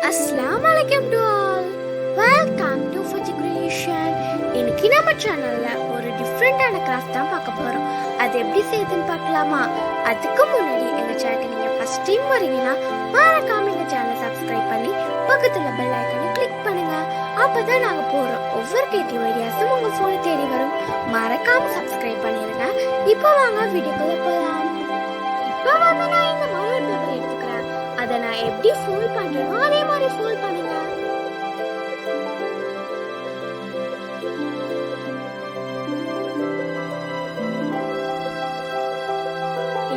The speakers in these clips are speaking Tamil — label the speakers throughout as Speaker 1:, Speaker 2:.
Speaker 1: Assalam alaikum to all. Welcome to Fuji Creation. இன்னைக்கு நம்ம சேனல்ல ஒரு டிஃப்ரெண்டான கிராஃப்ட் தான் பார்க்க போறோம். அது எப்படி செய்யுதுன்னு பார்க்கலாமா? அதுக்கு முன்னாடி எங்க சேனலுக்கு நீங்க ஃபர்ஸ்ட் டைம் வரீங்கன்னா மறக்காம எங்க சேனலை சப்ஸ்கிரைப் பண்ணி பக்கத்துல பெல் ஐகானை கிளிக் பண்ணுங்க. அப்பதான் நாங்க போற ஒவ்வொரு கிரியேட்டிவ் ஐடியாஸும் உங்க போனை தேடி வரும். மறக்காம சப்ஸ்கிரைப் பண்ணிருங்க. இப்போ வாங்க வீடியோக்குள்ள போலாம். இப்போ வந்து நான் இந்த மலர் பேப்பர் எடுத்துக்கிறேன். அதை நான் எப்படி ஃபோல்ட் பண்றேனோ அதே மாதிரி ஃபோல்ட் பண்ணுங்க.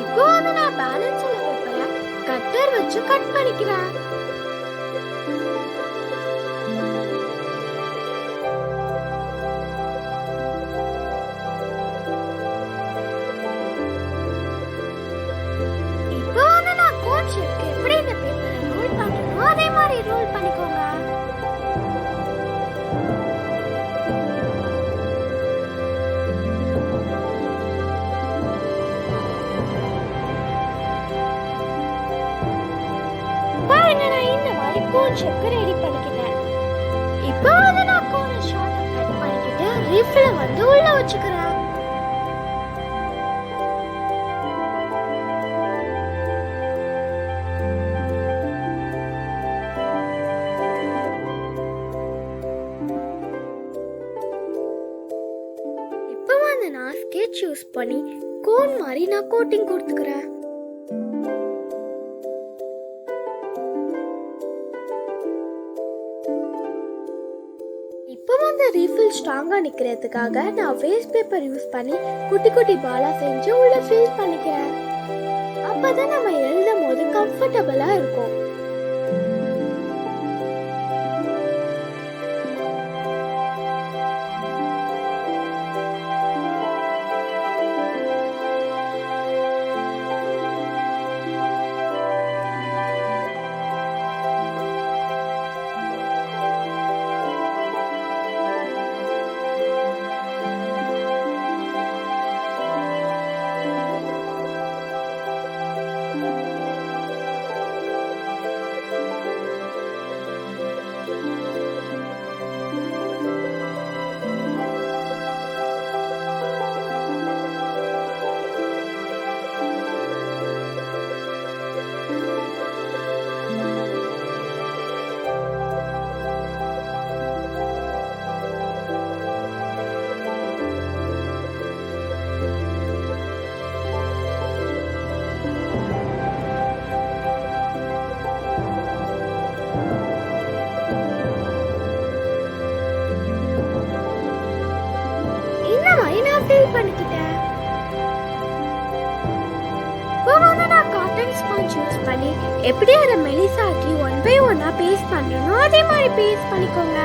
Speaker 1: இப்போ வந்து நான் பேலன்ஸ் உள்ள பேப்பரை கட்டர் வச்சு கட் பண்ணிக்கிறேன். இப்போ வந்து நான் கோன் ஷேப்க்கு எப்படி இந்த பேப்பரை ரோல் பண்றேனோ அதே மாதிரி ரோல் பண்ணிக்கோங்க. பாருங்க, நான் இந்த மாதிரி கோன் ஷேப்க்கு ரெடி பண்ணிக்கிட்டேன். இப்போ வந்து நான் கோனை ஷார்ட்டா கட் பண்ணிக்கிட்டு ரீஃபில வந்து உள்ள வச்சுக்கிறேன். இப்போ வந்து நான் ஸ்கெட்ச் யூஸ் பண்ணி கோன் மாதிரி நான் கோட்டிங் கொடுத்துக்கிறேன். இப்போ வந்து ரீஃபில் ஸ்ட்ராங்கா நிக்கிறதுக்காக நான் வேஸ்ட் பேப்பர் யூஸ் பண்ணி குட்டி குட்டி பாலா செஞ்சு உள்ள ஃபில் பண்ணிக்கிறேன். அப்பதான் நம்ம எழுதும் போது கம்ஃபர்டபுளா இருக்கும். பண்ணிக்கிட்டேன். இப்போ வந்து நான் காட்டன் ஸ்பாஞ்ச் யூஸ் பண்ணி எப்படி அதை மெலிசாக்கி 1 by 1 பேஸ்ட் பண்றேனோ அதே மாதிரி பேஸ்ட் பண்ணிக்கோங்க.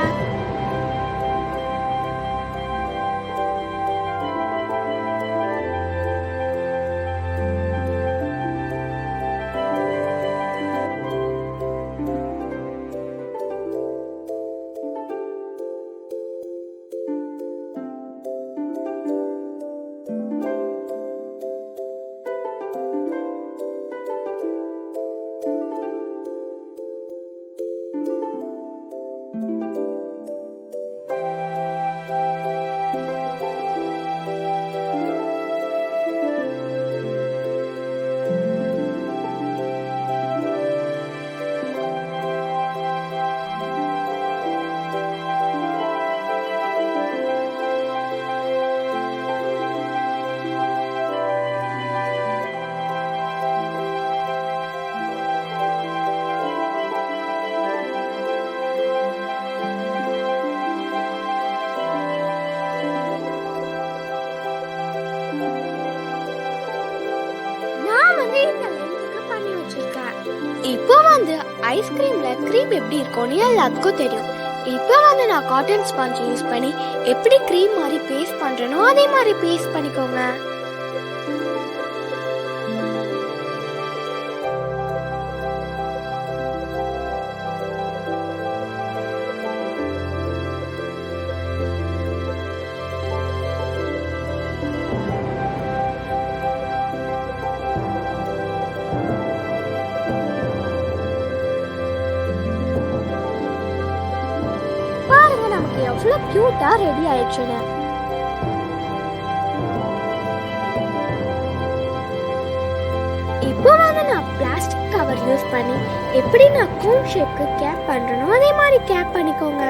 Speaker 1: இப்போ வந்து ஐஸ்கிரீம்ல க்ரீம் எப்படி இருக்கும்னு எல்லாத்துக்கும் தெரியும். இப்போ வந்து நான் காட்டன் ஸ்பாஞ்ச் யூஸ் பண்ணி எப்படி க்ரீம் மாதிரி பேஸ்ட் பண்றேனோ அதே மாதிரி பேஸ்ட் பண்ணிக்கோங்க. எவ்வளோ க்யூட்டாக ரெடி ஆயிடுச்சுன்னு. இப்போ வந்து நான் பிளாஸ்டிக் கவர் யூஸ் பண்ணி எப்படி நான் கூன் ஷேப்க்கு கேப் பண்ணுறனோ அதே மாதிரி கேப் பண்ணிக்கோங்க.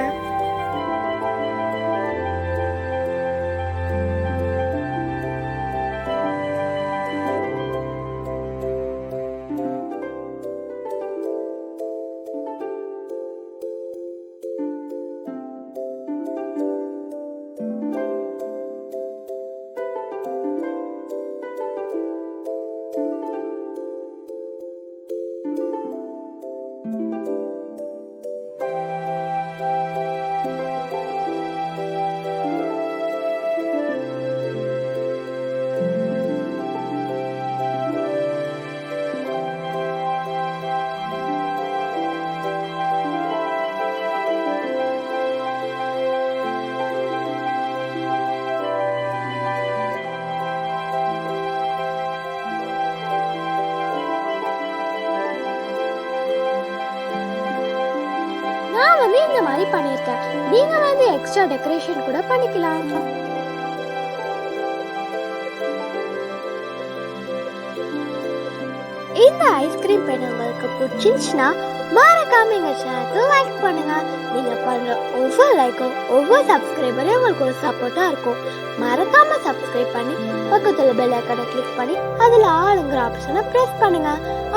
Speaker 1: நான் வந்து இந்த மாதிரி பண்ணியிருக்கேன். நீங்க வந்து எக்ஸ்ட்ரா டெக்கரேஷன் கூட பண்ணிக்கலாம். இந்த ஐஸ்கிரீம் பென் உங்களுக்கு பிடிச்சிருந்துச்சுன்னா மறக்காம எங்க சேனலுக்கு லைக் பண்ணுங்க. நீங்க பண்ற ஒவ்வொரு லைக்கும் ஒவ்வொரு சப்ஸ்கிரைபரும் உங்களுக்கு ஒரு சப்போர்ட்டா இருக்கும். மறக்காம சப்ஸ்கிரைப் பண்ணி பக்கத்துல பெல் ஐகானை கிளிக் பண்ணி அதுல ஆளுங்கிற ஆப்ஷனை பிரஸ் பண்ணுங்க.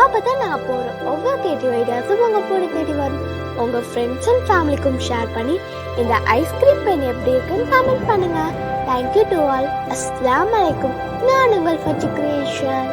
Speaker 1: அப்பதான் நான் போற ஒவ்வொரு கிரியேட்டிவ் ஐடியாஸும் உங்க போன தேடி வரும். உங்க ஃப்ரெண்ட்ஸ் அண்ட் ஃபேமிலிக்கும் ஷேர் பண்ணி இந்த ஐஸ்கிரீம் பென் எப்படி இருக்குன்னு கமெண்ட் பண்ணுங்க. Thank you to all. அஸ்ஸலாமு அலைக்கும். நான் உங்கள் ஃபஜி கிரியேஷன்.